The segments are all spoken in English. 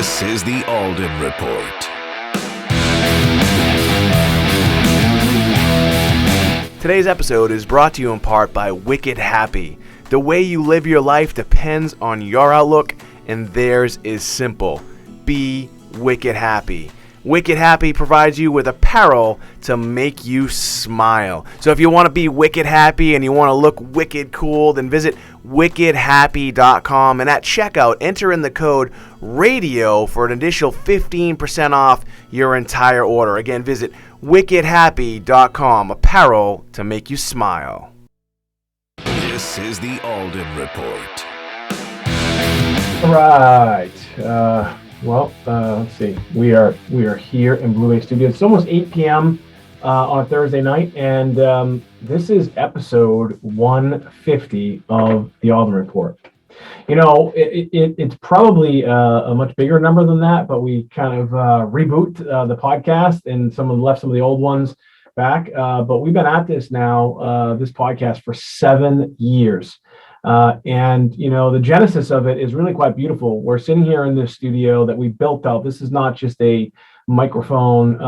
This is the Alden Report. Today's episode is brought to you in part by Wicked Happy. The way you live your life depends on your outlook, and theirs is simple. Be Wicked Happy. Wicked Happy provides you with apparel to make you smile. So if you want to be wicked happy and you want to look wicked cool, then visit wickedhappy.com, and at checkout, enter in the code RADIO for an additional 15% off your entire order. Again, visit wickedhappy.com, apparel to make you smile. This is the Alden Report. All right. Let's see. We are here in Blue Bay Studios. It's almost 8 p.m. On a Thursday night, and this is episode 150 of the Alden Report. You know, it's probably a much bigger number than that, but we kind of reboot the podcast and left some of the old ones back. But we've been at this now, this podcast, for 7 years. And, you know, the genesis of it is really quite beautiful. We're sitting here in this studio that we built out. This is not just a microphone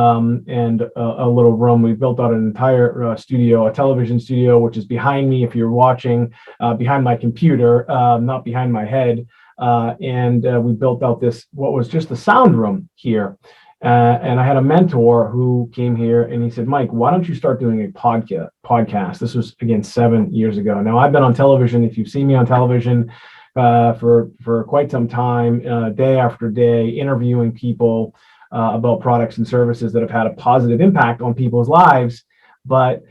and a little room. We built out an entire studio, a television studio, which is behind me if you're watching, behind my computer, not behind my head. And we built out this, what was just the sound room here. And I had a mentor who came here and he said, Mike, why don't you start doing a podcast? This was, again, 7 years ago. Now, I've been on television. If you've seen me on television for quite some time, day after day, interviewing people about products and services that have had a positive impact on people's lives. But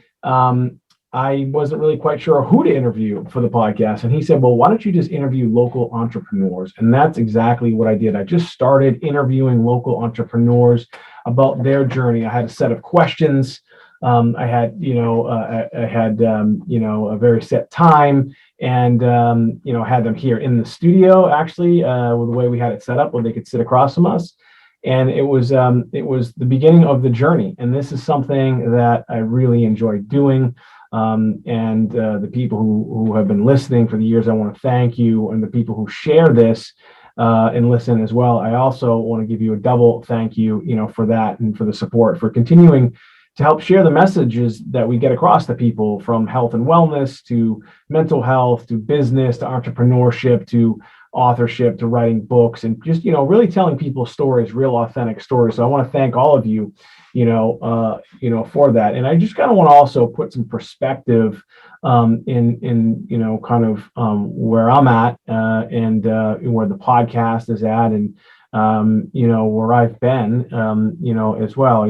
I wasn't really quite sure who to interview for the podcast. And he said, well, why don't you just interview local entrepreneurs? And that's exactly what I did. I just started interviewing local entrepreneurs about their journey. I had a set of questions. I had a very set time, and had them here in the studio, actually, with the way we had it set up, where they could sit across from us. And it was the beginning of the journey. And this is something that I really enjoy doing. And the people who have been listening for the years, I want to thank you. And the people who share this and listen as well, I also want to give you a double thank you, for that, and for the support, for continuing to help share the messages that we get across to people, from health and wellness to mental health to business to entrepreneurship to authorship to writing books, and just, really telling people stories, real authentic stories. So I want to thank all of you, for that. And I just kind of want to also put some perspective in where I'm at and where the podcast is at, and where I've been, as well.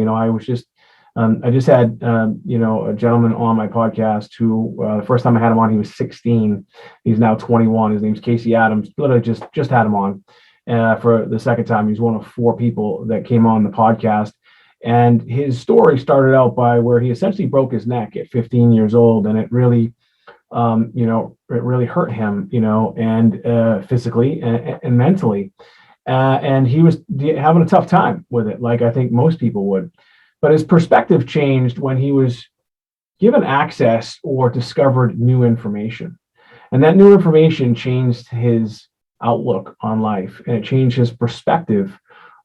I just had a gentleman on my podcast who the first time I had him on, he was 16. He's now 21. His name's Casey Adams. Literally just had him on for the second time. He's one of 4 people that came on the podcast. And his story started out by where he essentially broke his neck at 15 years old, and it really, it really hurt him, and physically and mentally, and he was having a tough time with it, like I think most people would. But his perspective changed when he was given access or discovered new information, and that new information changed his outlook on life, and it changed his perspective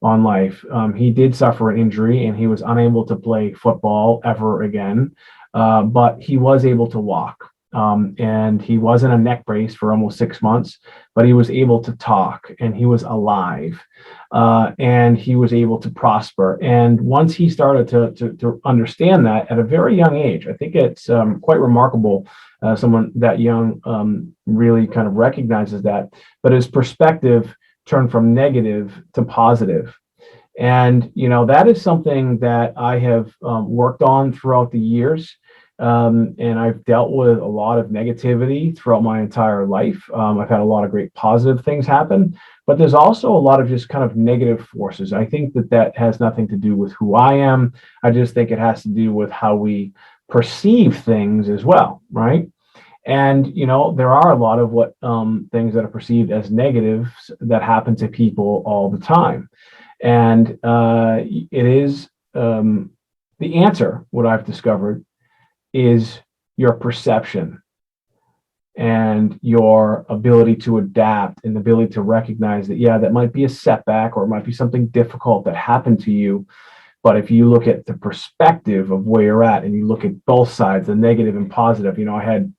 on life. He did suffer an injury, and he was unable to play football ever again, but he was able to walk. And he was in a neck brace for almost 6 months, but he was able to talk, and he was alive, and he was able to prosper. And once he started to understand that at a very young age, I think it's quite remarkable. Someone that young really kind of recognizes that, but his perspective turned from negative to positive. And, that is something that I have worked on throughout the years. And I've dealt with a lot of negativity throughout my entire life. I've had a lot of great positive things happen, but there's also a lot of just kind of negative forces. I think that has nothing to do with who I am. I just think it has to do with how we perceive things as well, right? And, there are a lot of things that are perceived as negatives that happen to people all the time. And it is the answer, what I've discovered, is your perception. and your ability to adapt and the ability to recognize that, yeah, that might be a setback or it might be something difficult that happened to you. But if you look at the perspective of where you're at and you look at both sides, the negative and positive, I had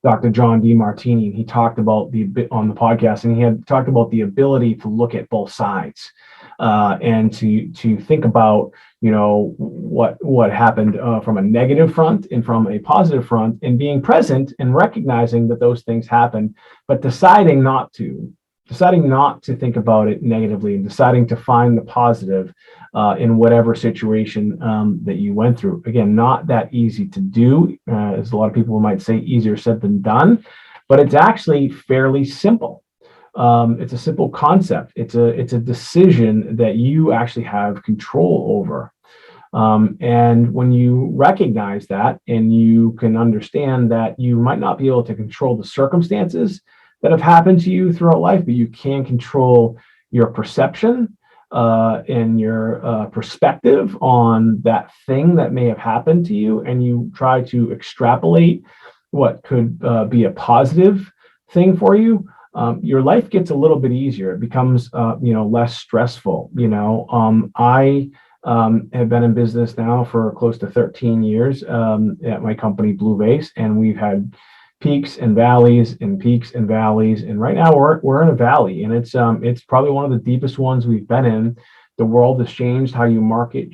Dr. John Demartini, and he talked about on the podcast, and he had talked about the ability to look at both sides and to think about, what happened from a negative front and from a positive front, and being present and recognizing that those things happen, but deciding not to think about it negatively and deciding to find the positive in whatever situation that you went through. Again, not that easy to do, as a lot of people might say, easier said than done, but it's actually fairly simple. It's a simple concept. It's a decision that you actually have control over. And when you recognize that and you can understand that you might not be able to control the circumstances that have happened to you throughout life, but you can control your perception and your perspective on that thing that may have happened to you, and you try to extrapolate what could be a positive thing for you, your life gets a little bit easier. It becomes less stressful. I have been in business now for close to 13 years at my company Blue Vase, and we've had peaks and valleys and peaks and valleys. And right now we're in a valley, and it's probably one of the deepest ones we've been in. The world has changed. How you market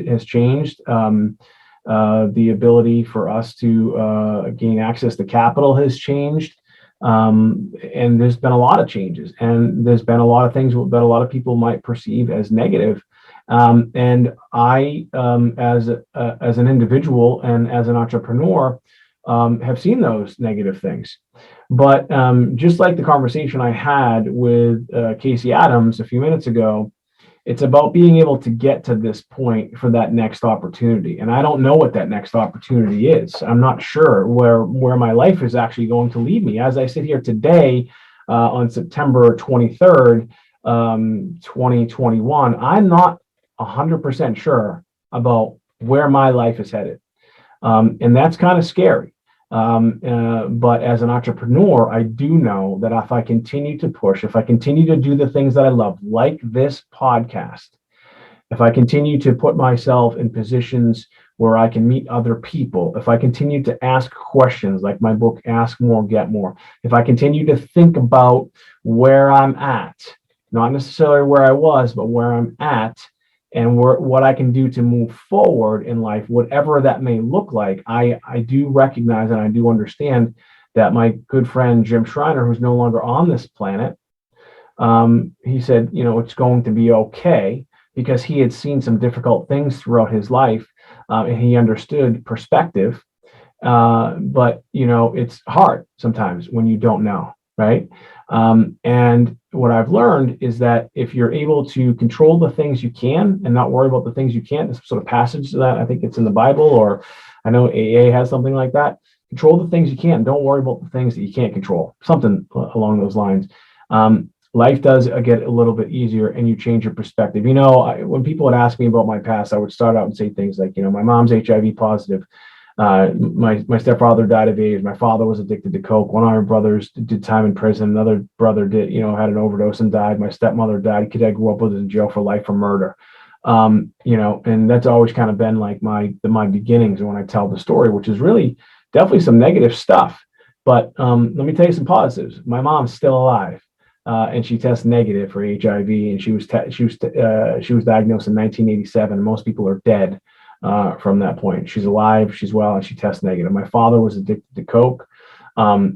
has changed. The ability for us to gain access to capital has changed. And there's been a lot of changes, and there's been a lot of things that a lot of people might perceive as negative. And I, as an individual and as an entrepreneur, have seen those negative things. But just like the conversation I had with Casey Adams a few minutes ago, it's about being able to get to this point for that next opportunity. And I don't know what that next opportunity is. I'm not sure where my life is actually going to lead me. As I sit here today on September 23rd, 2021, I'm not 100% sure about where my life is headed. And that's kind of scary. But as an entrepreneur, I do know that if I continue to push, if I continue to do the things that I love, like this podcast, if I continue to put myself in positions where I can meet other people, if I continue to ask questions like my book, Ask More, Get More, if I continue to think about where I'm at, not necessarily where I was, but where I'm at, and what I can do to move forward in life, whatever that may look like, I do recognize and I do understand that my good friend Jim Schreiner, who's no longer on this planet, he said, it's going to be okay, because he had seen some difficult things throughout his life, and he understood perspective. But it's hard sometimes when you don't know, right? And what I've learned is that if you're able to control the things you can and not worry about the things you can't, there's sort of passage to that. I think it's in the Bible, or I know AA has something like that. Control the things you can. Don't worry about the things that you can't control. Something along those lines. Life does get a little bit easier, and you change your perspective. When people would ask me about my past, I would start out and say things like, my mom's HIV positive. My stepfather died of AIDS. My father was addicted to coke. One of my brothers did time in prison. Another brother had an overdose and died. My stepmother died. Kid I grew up with is in jail for life for murder. And that's always kind of been like my beginnings when I tell the story, which is really definitely some negative stuff. But let me tell you some positives. My mom's still alive, and she tests negative for HIV, and she was diagnosed in 1987. Most people are dead from that point. She's alive, she's well, and she tests negative. My father was addicted to coke.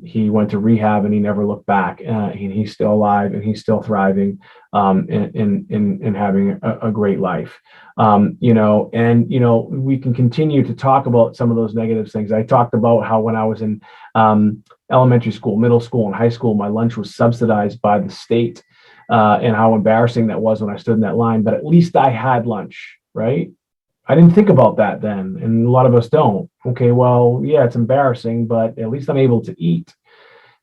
He went to rehab and he never looked back. And he's still alive and he's still thriving and having a great life. We can continue to talk about some of those negative things. I talked about how when I was in elementary school, middle school, and high school, my lunch was subsidized by the state, and how embarrassing that was when I stood in that line. But at least I had lunch, right? I didn't think about that then, and a lot of us don't. Okay, well, yeah, it's embarrassing, but at least I'm able to eat.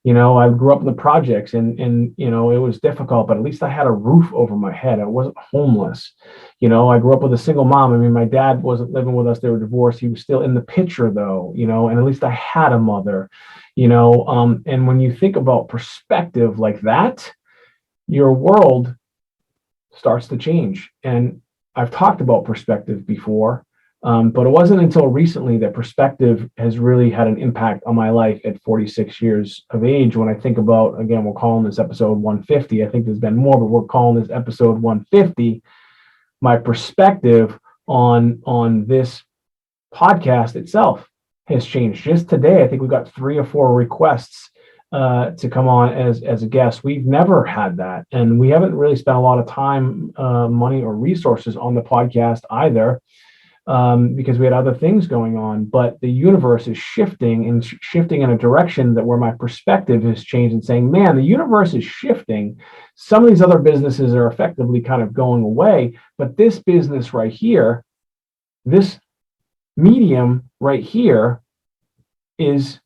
I grew up in the projects and it was difficult, but at least I had a roof over my head. I wasn't homeless. I grew up with a single mom. I mean, my dad wasn't living with us. They were divorced. He was still in the picture though, and at least I had a mother, and when you think about perspective like that, your world starts to change. And I've talked about perspective before. But it wasn't until recently that perspective has really had an impact on my life at 46 years of age. When I think about, again, we're calling this episode 150. I think there's been more, but we're calling this episode 150. My perspective on this podcast itself has changed. Just today, I think we've got 3 or 4 requests to come on as a guest. We've never had that. And we haven't really spent a lot of time, money, or resources on the podcast either. Because we had other things going on, but the universe is shifting in a direction that where my perspective has changed and saying, man, the universe is shifting. Some of these other businesses are effectively kind of going away, but this business right here, this medium right here is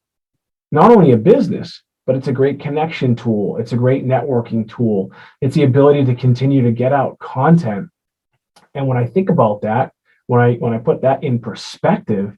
not only a business, but it's a great connection tool. It's a great networking tool. It's the ability to continue to get out content. And when I think about that, when I put that in perspective,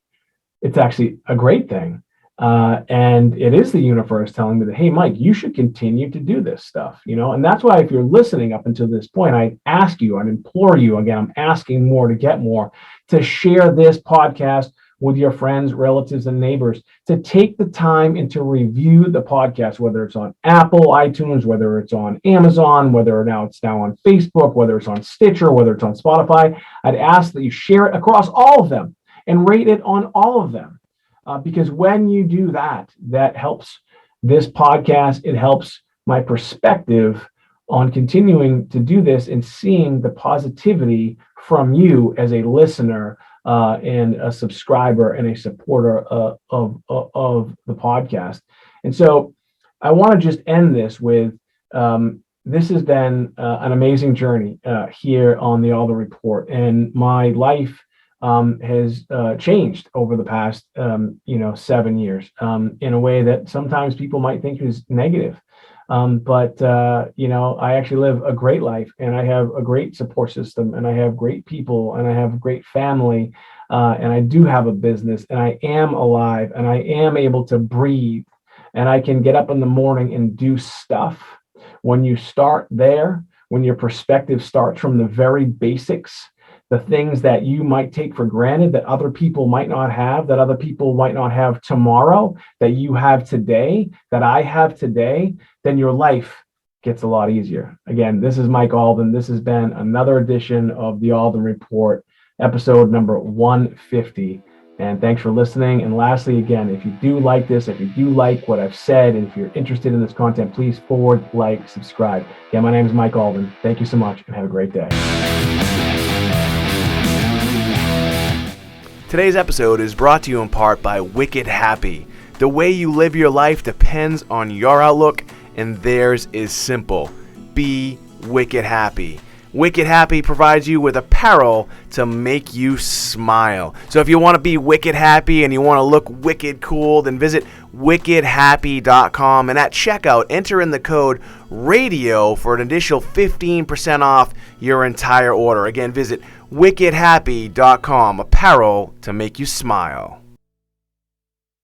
it's actually a great thing. And it is the universe telling me that, hey, Mike, you should continue to do this stuff, and that's why if you're listening up until this point, I ask you, I implore you, again, I'm asking more to get more, to share this podcast with your friends, relatives, and neighbors, to take the time and to review the podcast, whether it's on Apple, iTunes, whether it's on Amazon, whether it's now on Facebook, whether it's on Stitcher, whether it's on Spotify. I'd ask that you share it across all of them and rate it on all of them. Because when you do that, that helps this podcast. It helps my perspective on continuing to do this and seeing the positivity from you as a listener and a subscriber and a supporter of the podcast. And so I want to just end this with, this has been an amazing journey here on the Alden Report. And my life has changed over the past, 7 years in a way that sometimes people might think is negative. But I actually live a great life, and I have a great support system, and I have great people, and I have a great family, and I do have a business, and I am alive, and I am able to breathe, and I can get up in the morning and do stuff. When you start there, when your perspective starts from the very basics, the things that you might take for granted that other people might not have, that other people might not have tomorrow, that you have today, that I have today, then your life gets a lot easier. Again, this is Mike Alden. This has been another edition of the Alden Report, episode number 150. And thanks for listening. And lastly, again, if you do like this, if you do like what I've said, and if you're interested in this content, please forward, like, subscribe. Again, my name is Mike Alden. Thank you so much and have a great day. Today's episode is brought to you in part by Wicked Happy. The way you live your life depends on your outlook, and theirs is simple. Be wicked happy. Wicked Happy provides you with apparel to make you smile. So if you want to be wicked happy and you want to look wicked cool, then visit wickedhappy.com, and at checkout, enter in the code RADIO for an additional 15% off your entire order. Again, visit wickedhappy.com, apparel to make you smile.